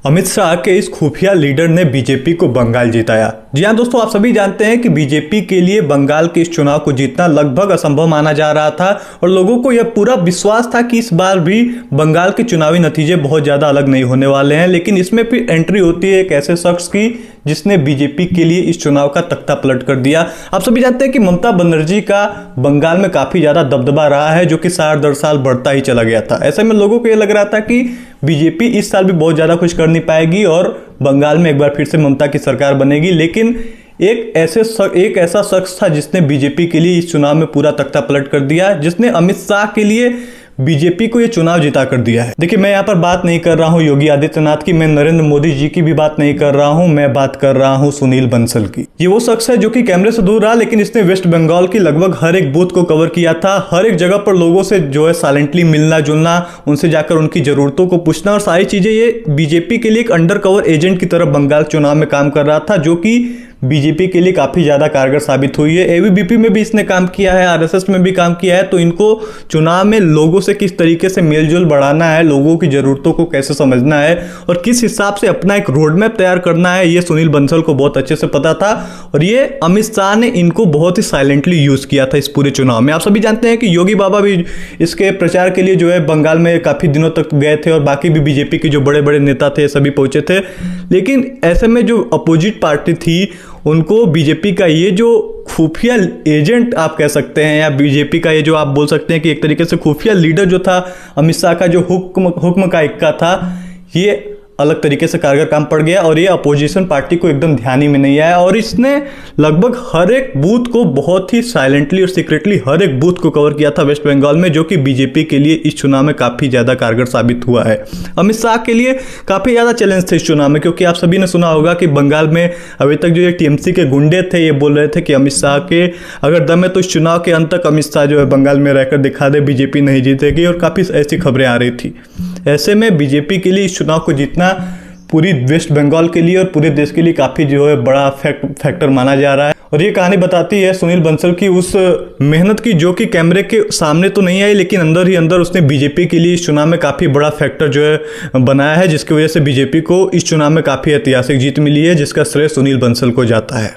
अमित शाह के इस खुफिया लीडर ने बीजेपी को बंगाल जिताया। जी हाँ दोस्तों, आप सभी जानते हैं कि बीजेपी के लिए बंगाल के इस चुनाव को जीतना लगभग असंभव माना जा रहा था और लोगों को यह पूरा विश्वास था कि इस बार भी बंगाल के चुनावी नतीजे बहुत ज़्यादा अलग नहीं होने वाले हैं। लेकिन इसमें फिर एंट्री होती है एक ऐसे शख्स की जिसने बीजेपी के लिए इस चुनाव का तख्ता पलट कर दिया। आप सभी जानते हैं कि ममता बनर्जी का बंगाल में काफ़ी ज़्यादा दबदबा रहा है, जो कि साल दर साल बढ़ता ही चला गया था। ऐसे में लोगों को यह लग रहा था कि बीजेपी इस साल भी बहुत ज़्यादा कुछ कर नहीं पाएगी और बंगाल में एक बार फिर से ममता की सरकार बनेगी। लेकिन एक ऐसा शख्स था जिसने बीजेपी के लिए इस चुनाव में पूरा तख्ता पलट कर दिया, जिसने अमित शाह के लिए बीजेपी को ये चुनाव जिता कर दिया है। देखिए, मैं यहाँ पर बात नहीं कर रहा हूँ योगी आदित्यनाथ की, मैं नरेंद्र मोदी जी की भी बात नहीं कर रहा हूँ, मैं बात कर रहा हूँ सुनील बंसल की। ये वो शख्स है जो कि कैमरे से दूर रहा, लेकिन इसने वेस्ट बंगाल की लगभग हर एक बूथ को कवर किया था। हर एक जगह पर लोगों से जो है साइलेंटली मिलना जुलना, उनसे जाकर उनकी जरूरतों को पूछना और सारी चीजें, ये बीजेपी के लिए एक अंडर कवर एजेंट की तरह बंगाल चुनाव में काम कर रहा था, जो कि बीजेपी के लिए काफ़ी ज़्यादा कारगर साबित हुई है। एबीवीपी में भी इसने काम किया है, आरएसएस में भी काम किया है। तो इनको चुनाव में लोगों से किस तरीके से मेलजोल बढ़ाना है, लोगों की ज़रूरतों को कैसे समझना है और किस हिसाब से अपना एक रोड मैप तैयार करना है, ये सुनील बंसल को बहुत अच्छे से पता था। और ये अमित शाह ने इनको बहुत ही साइलेंटली यूज़ किया था इस पूरे चुनाव में। आप सभी जानते हैं कि योगी बाबा भी इसके प्रचार के लिए जो है बंगाल में काफ़ी दिनों तक गए थे और बाकी भी बीजेपी के जो बड़े बड़े नेता थे सभी पहुंचे थे। लेकिन ऐसे में जो अपोजिट पार्टी थी उनको बीजेपी का ये जो खुफिया एजेंट आप कह सकते हैं, या बीजेपी का ये जो आप बोल सकते हैं कि एक तरीके से खुफिया लीडर जो था अमित शाह का, जो हुक्म का इक्का था, ये अलग तरीके से कारगर काम पड़ गया और ये अपोजिशन पार्टी को एकदम ध्यान ही में नहीं आया। और इसने लगभग हर एक बूथ को बहुत ही साइलेंटली और सीक्रेटली हर एक बूथ को कवर किया था वेस्ट बंगाल में, जो कि बीजेपी के लिए इस चुनाव में काफ़ी ज़्यादा कारगर साबित हुआ है। अमित शाह के लिए काफ़ी ज़्यादा चैलेंज थे इस चुनाव में, क्योंकि आप सभी ने सुना होगा कि बंगाल में अभी तक जो ये टीएमसी के गुंडे थे ये बोल रहे थे कि अमित शाह के अगर दम है तो इस चुनाव के अंत तक अमित शाह जो है बंगाल में रहकर दिखा दे, बीजेपी नहीं जीतेगी, और काफ़ी ऐसी खबरें आ रही थी। ऐसे में बीजेपी के लिए इस चुनाव को जीतना पूरी वेस्ट बंगाल के लिए और पूरे देश के लिए काफ़ी जो है बड़ा फैक्टर माना जा रहा है। और ये कहानी बताती है सुनील बंसल की उस मेहनत की, जो कि कैमरे के सामने तो नहीं आई, लेकिन अंदर ही अंदर उसने बीजेपी के लिए इस चुनाव में काफ़ी बड़ा फैक्टर जो है बनाया है, जिसकी वजह से बीजेपी को इस चुनाव में काफ़ी ऐतिहासिक जीत मिली है, जिसका श्रेय सुनील बंसल को जाता है।